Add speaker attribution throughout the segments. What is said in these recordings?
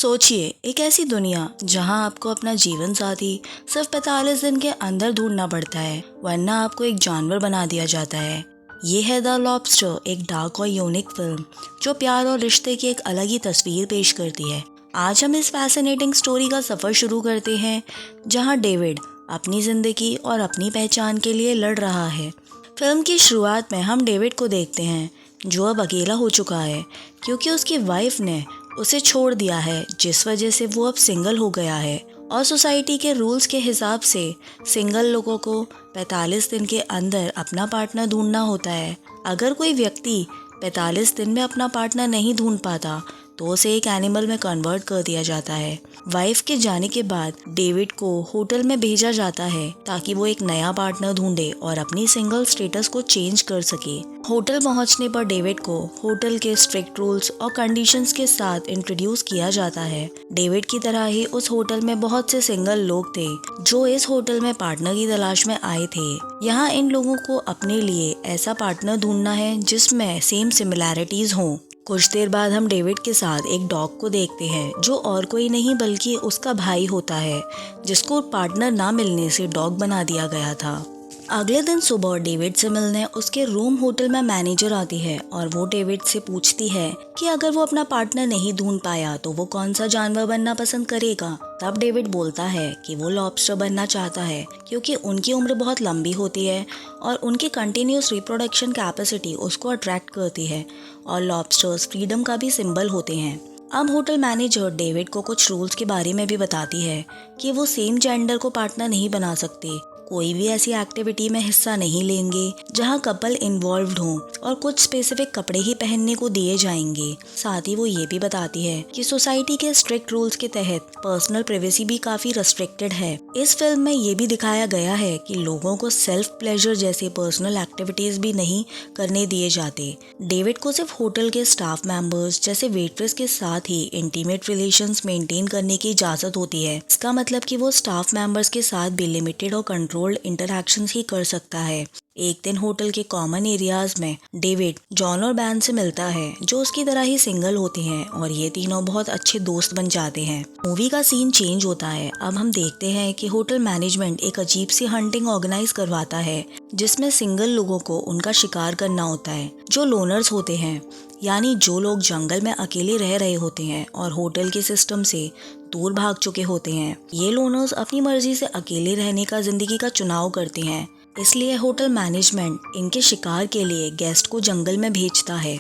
Speaker 1: सोचिए, एक ऐसी दुनिया जहां आपको अपना जीवन साथी सिर्फ 45 दिन के अंदर ढूंढना पड़ता है, वरना आपको एक जानवर बना दिया जाता है। ये है द लॉबस्टर, एक डार्क और यूनिक फिल्म जो प्यार और रिश्ते की एक अलग ही तस्वीर पेश करती है। आज हम इस फैसिनेटिंग स्टोरी का सफ़र शुरू करते हैं, जहां डेविड अपनी ज़िंदगी और अपनी पहचान के लिए लड़ रहा है। फिल्म की शुरुआत में हम डेविड को देखते हैं, जो अब अकेला हो चुका है क्योंकि उसकी वाइफ ने उसे छोड़ दिया है, जिस वजह से वो अब सिंगल हो गया है। और सोसाइटी के रूल्स के हिसाब से सिंगल लोगों को 45 दिन के अंदर अपना पार्टनर ढूंढना होता है। अगर कोई व्यक्ति 45 दिन में अपना पार्टनर नहीं ढूंढ पाता तो उसे एक एनिमल में कन्वर्ट कर दिया जाता है। वाइफ के जाने के बाद डेविड को होटल में भेजा जाता है ताकि वो एक नया पार्टनर ढूंढे और अपनी सिंगल स्टेटस को चेंज कर सके। होटल पहुंचने पर डेविड को होटल के स्ट्रिक्ट रूल्स और कंडीशंस के साथ इंट्रोड्यूस किया जाता है। डेविड की तरह ही उस होटल में बहुत से सिंगल लोग थे जो इस होटल में पार्टनर की तलाश में आए थे। यहाँ इन लोगों को अपने लिए ऐसा पार्टनर ढूंढना है जिसमें सेम सिमिलैरिटीज हों। कुछ देर बाद हम डेविड के साथ एक डॉग को देखते हैं, जो और कोई नहीं बल्कि उसका भाई होता है, जिसको पार्टनर ना मिलने से डॉग बना दिया गया था। अगले दिन सुबह डेविड से मिलने उसके रूम होटल में मैनेजर आती है और वो डेविड से पूछती है कि अगर वो अपना पार्टनर नहीं ढूंढ पाया तो वो कौन सा जानवर बनना पसंद करेगा। तब डेविड बोलता है कि वो लॉबस्टर बनना चाहता है क्योंकि उनकी उम्र बहुत लंबी होती है और उनकी कंटिन्यूस रिप्रोडक्शन कैपेसिटी उसको अट्रैक्ट करती है, और लॉबस्टर्स फ्रीडम का भी सिंबल होते हैं। अब होटल मैनेजर डेविड को कुछ रूल्स के बारे में भी बताती है कि वो सेम जेंडर को पार्टनर नहीं बना सकते, कोई भी ऐसी एक्टिविटी में हिस्सा नहीं लेंगे जहां कपल इन्वॉल्व्ड हों, और कुछ स्पेसिफिक कपड़े ही पहनने को दिए जाएंगे। साथ ही वो ये भी बताती है कि सोसाइटी के स्ट्रिक्ट रूल्स के तहत पर्सनल प्राइवेसी भी काफी रेस्ट्रिक्टेड है। इस फिल्म में ये भी दिखाया गया है कि लोगों को सेल्फ प्लेजर जैसे पर्सनल एक्टिविटीज भी नहीं करने दिए जाते। डेविड को सिर्फ होटल के स्टाफ मेंबर्स जैसे वेट्रेस के साथ ही इंटीमेट रिलेशंस मेंटेन करने की इजाजत होती है। इसका मतलब कि वो स्टाफ मेंबर्स के साथ भी लिमिटेड और कंट्रोल्ड इंटरैक्शंस ही कर सकता है। एक दिन होटल के कॉमन एरियाज में डेविड जॉन और बैन से मिलता है, जो उसकी तरह ही सिंगल होते हैं, और ये तीनों बहुत अच्छे दोस्त बन जाते हैं। मूवी का सीन चेंज होता है। अब हम देखते हैं कि होटल मैनेजमेंट एक अजीब सी हंटिंग ऑर्गेनाइज करवाता है, जिसमें सिंगल लोगों को उनका शिकार करना होता है, जो लोनर्स होते हैं, यानी जो लोग जंगल में अकेले रह रहे होते हैं और होटल के सिस्टम से दूर भाग चुके होते हैं। ये लोनर्स अपनी मर्जी से अकेले रहने का जिंदगी का चुनाव करते हैं, इसलिए होटल मैनेजमेंट इनके शिकार के लिए गेस्ट को जंगल में भेजता है।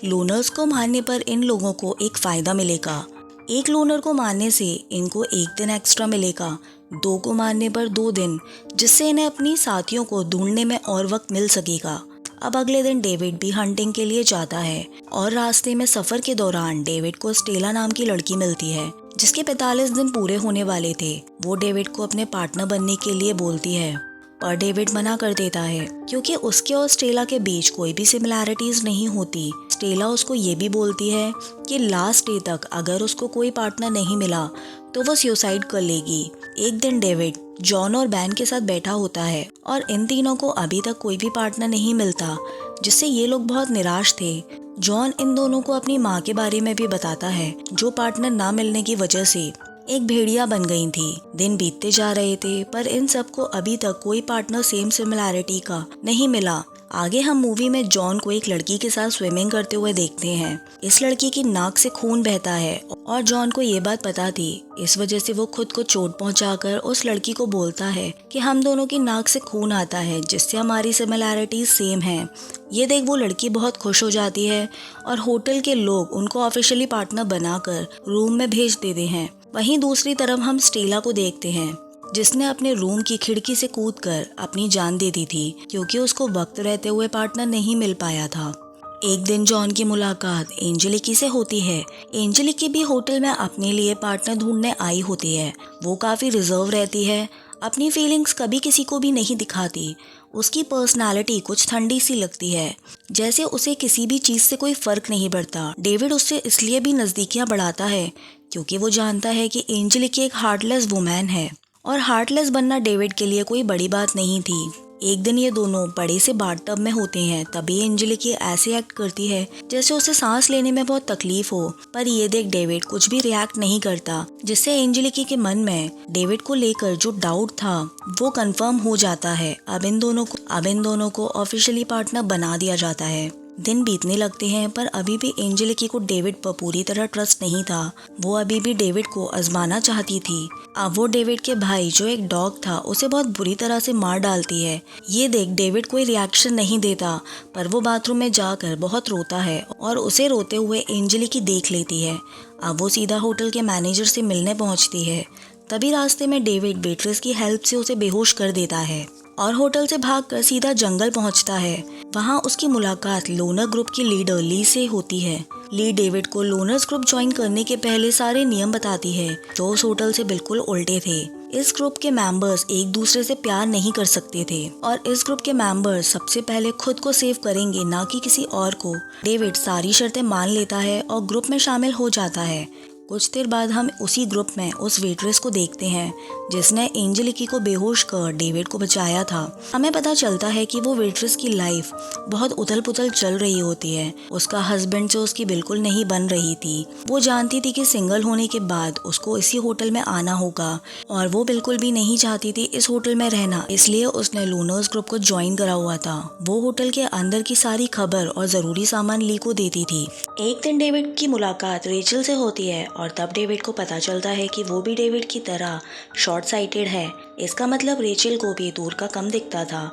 Speaker 1: लोनर्स को मारने पर इन लोगों को एक फायदा मिलेगा। एक लोनर को मारने से इनको एक दिन एक्स्ट्रा मिलेगा, 2 को मारने पर 2 दिन, जिससे इन्हें अपनी साथियों को ढूंढने में और वक्त मिल सकेगा। अब अगले दिन डेविड भी हंटिंग के लिए जाता है और रास्ते में सफर के दौरान डेविड को स्टेला नाम की लड़की मिलती है, जिसके 45 दिन पूरे होने वाले थे। वो डेविड को अपने पार्टनर बनने के लिए बोलती है, पर डेविड मना कर देता है क्योंकि उसके और स्टेला के बीच कोई भी सिमिलैरिटीज नहीं होती। स्टेला उसको ये भी बोलती है कि लास्ट डे तक अगर उसको कोई पार्टनर नहीं मिला तो वो सुसाइड कर लेगी। एक दिन डेविड जॉन और बैन के साथ बैठा होता है और इन तीनों को अभी तक कोई भी पार्टनर नहीं मिलता, जिससे ये लोग बहुत निराश थे। जॉन इन दोनों को अपनी माँ के बारे में भी बताता है, जो पार्टनर ना मिलने की वजह से एक भेड़िया बन गई थी। दिन बीतते जा रहे थे, पर इन सबको अभी तक कोई पार्टनर सेम सिमिलैरिटी का नहीं मिला। आगे हम मूवी में जॉन को एक लड़की के साथ स्विमिंग करते हुए देखते हैं। इस लड़की की नाक से खून बहता है और जॉन को ये बात पता थी। इस वजह से वो खुद को चोट पहुंचाकर उस लड़की को बोलता है कि हम दोनों की नाक से खून आता है, जिससे हमारी सिमिलैरिटीज सेम हैं। ये देख वो लड़की बहुत खुश हो जाती है और होटल के लोग उनको ऑफिशियली पार्टनर बनाकर रूम में भेज देते हैं। वहीं दूसरी तरफ हम स्टेला को देखते हैं, जिसने अपने रूम की खिड़की से कूदकर अपनी जान दे दी थी क्योंकि उसको वक्त रहते हुए पार्टनर नहीं मिल पाया था। एक दिन जॉन की मुलाकात एंजेलिकी से होती है। एंजेलिकी भी होटल में अपने लिए पार्टनर ढूंढने आई होती है। वो काफ़ी रिजर्व रहती है, अपनी फीलिंग्स कभी किसी को भी नहीं दिखाती। उसकी पर्सनालिटी कुछ ठंडी सी लगती है, जैसे उसे किसी भी चीज़ से कोई फ़र्क नहीं पड़ता। डेविड उससे इसलिए भी नज़दीकियाँ बढ़ाता है क्योंकि वो जानता है कि एंजेलिकी एक हार्टलेस वुमेन है, और हार्टलेस बनना डेविड के लिए कोई बड़ी बात नहीं थी। एक दिन ये दोनों बड़े से बाथटब में होते हैं, तभी एंजेलिका ऐसे एक्ट करती है जैसे उसे सांस लेने में बहुत तकलीफ हो, पर ये देख डेविड कुछ भी रिएक्ट नहीं करता, जिससे एंजेलिका के मन में डेविड को लेकर जो डाउट था वो कंफर्म हो जाता है। अब इन दोनों को ऑफिशियली पार्टनर बना दिया जाता है। दिन बीतने लगते हैं, पर अभी भी एंजेलिका को डेविड पर पूरी तरह ट्रस्ट नहीं था। वो अभी भी डेविड को आजमाना चाहती थी। अब वो डेविड के भाई जो एक डॉग था उसे बहुत बुरी तरह से मार डालती है। ये देख डेविड कोई रिएक्शन नहीं देता, पर वो बाथरूम में जाकर बहुत रोता है और उसे रोते हुए एंजेलिका देख लेती है। अब वो सीधा होटल के मैनेजर से मिलने पहुंचती है। तभी रास्ते में डेविड वेट्रेस की हेल्प से उसे बेहोश कर देता है और होटल से भागकर सीधा जंगल पहुंचता है। वहां उसकी मुलाकात लोनर ग्रुप की लीडर ली से होती है। ली डेविड को लोनर्स ग्रुप ज्वाइन करने के पहले सारे नियम बताती है जो उस होटल से बिल्कुल उल्टे थे। इस ग्रुप के मेंबर्स एक दूसरे से प्यार नहीं कर सकते थे और इस ग्रुप के मेंबर्स सबसे पहले खुद को सेव करेंगे, ना कि किसी और को। डेविड सारी शर्तें मान लेता है और ग्रुप में शामिल हो जाता है। कुछ देर बाद हम उसी ग्रुप में उस वेट्रेस को देखते हैं जिसने एंजेलिका को बेहोश कर डेविड को बचाया था। हमें पता चलता है कि वो वेट्रेस की लाइफ बहुत उथल पुथल चल रही होती है। उसका हस्बैंड से उसकी बिल्कुल नहीं बन रही थी। वो जानती थी कि सिंगल होने के बाद उसको इसी होटल में आना होगा और वो बिल्कुल भी नहीं चाहती थी इस होटल में रहना, इसलिए उसने लोनर्स ग्रुप को ज्वाइन करा हुआ था। वो होटल के अंदर की सारी खबर और जरूरी सामान ली को देती थी। एक दिन डेविड की मुलाकात रेचल से होती है और तब डेविड को पता चलता है कि वो भी डेविड की तरह शॉर्ट साइटेड है। इसका मतलब रेचल को भी दूर का कम दिखता था।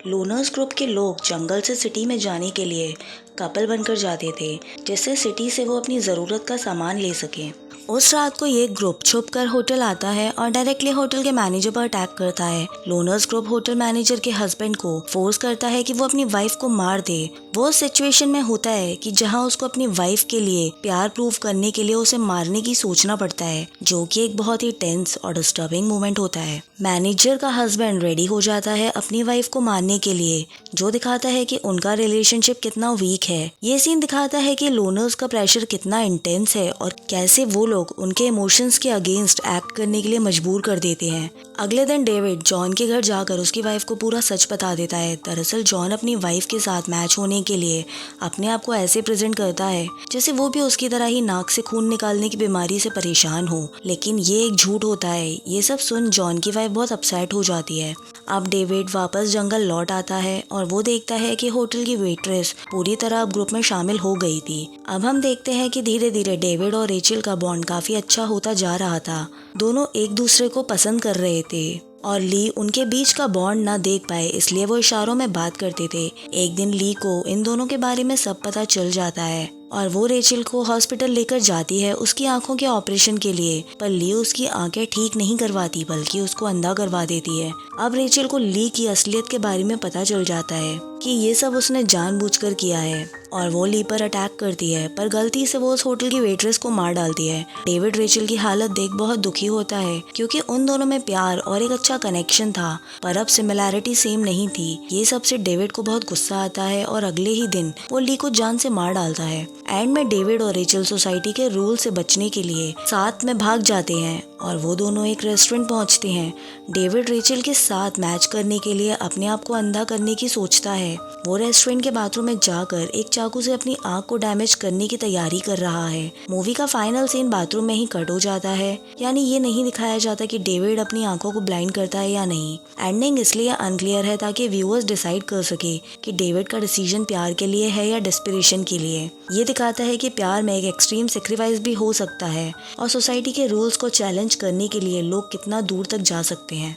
Speaker 1: लोनर्स ग्रुप के लोग जंगल से सिटी में जाने के लिए कपल बनकर जाते थे, जिससे सिटी से वो अपनी ज़रूरत का सामान ले सके। उस रात को ये ग्रुप छुप कर होटल आता है और डायरेक्टली होटल के मैनेजर पर अटैक करता है। लोनर्स ग्रुप होटल मैनेजर के हस्बैंड को फोर्स करता है कि वो अपनी वाइफ को मार दे। वो सिचुएशन में होता है कि जहां उसको अपनी वाइफ के लिए प्यार प्रूव करने के लिए उसे मारने की सोचना पड़ता है, जो कि एक बहुत ही टेंस और डिस्टर्बिंग मोमेंट होता है। मैनेजर का हस्बैंड रेडी हो जाता है अपनी वाइफ को मारने के लिए, जो दिखाता है कि उनका रिलेशनशिप कितना वीक है। ये सीन दिखाता है कि लोनर्स का प्रेशर कितना इंटेंस है और कैसे वो लोग उनके इमोशंस के अगेंस्ट एक्ट करने के लिए मजबूर कर देते हैं। अगले दिन डेविड जॉन के घर जाकर उसकी वाइफ को पूरा सच बता देता है। दरअसल जॉन अपनी वाइफ के साथ मैच होने के लिए अपने आप को ऐसे प्रेजेंट करता है जैसे वो भी उसकी तरह ही नाक से खून निकालने की बीमारी से परेशान हो, लेकिन ये एक झूठ होता है। ये सब सुन जॉन की वाइफ बहुत अपसेट हो जाती है। अब डेविड वापस जंगल लौट आता है और वो देखता है कि होटल की वेट्रेस पूरी तरह अब ग्रुप में शामिल हो गई थी। अब हम देखते हैं कि धीरे धीरे डेविड और रेचल का बॉन्ड काफी अच्छा होता जा रहा था। दोनों एक दूसरे को पसंद कर रहे थे और ली उनके बीच का बॉन्ड ना देख पाए, इसलिए वो इशारों में बात करते थे। एक दिन ली को इन दोनों के बारे में सब पता चल जाता है और वो रेचल को हॉस्पिटल लेकर जाती है उसकी आंखों के ऑपरेशन के लिए, पर ली उसकी आंखें ठीक नहीं करवाती बल्कि उसको अंधा करवा देती है। अब रेचल को ली की असलियत के बारे में पता चल जाता है कि ये सब उसने जानबूझकर किया है और वो ली पर अटैक करती है, पर गलती से वो उस होटल की वेट्रेस को मार डालती है। डेविड रेचल की हालत देख बहुत दुखी होता है क्योंकि उन दोनों में प्यार और एक अच्छा कनेक्शन था, पर अब सिमिलैरिटी सेम नहीं थी। ये सबसे डेविड को बहुत गुस्सा आता है और अगले ही दिन वो ली को जान से मार डालता है। एंड में डेविड और रेचल सोसाइटी के रूल से बचने के लिए साथ में भाग जाते हैं और वो दोनों एक रेस्टोरेंट पहुंचते हैं। डेविड रेचल के साथ मैच करने के लिए अपने आप को अंधा करने की सोचता है। वो रेस्टोरेंट के बाथरूम में जाकर एक चाकू से अपनी आंख को डैमेज करने की तैयारी कर रहा है। मूवी का फाइनल सीन बाथरूम में ही कट हो जाता है, यानी ये नहीं दिखाया जाता कि डेविड अपनी आंखों को ब्लाइंड करता है या नहीं। एंडिंग इसलिए अनक्लियर है ताकि व्यूअर्स डिसाइड कर सके कि डेविड का डिसीजन प्यार के लिए है या डेस्परेशन के लिए। ये दिखाता है कि प्यार में एक एक्सट्रीम सेक्रीफाइस भी हो सकता है और सोसाइटी के रूल्स को चैलेंज करने के लिए लोग कितना दूर तक जा सकते हैं।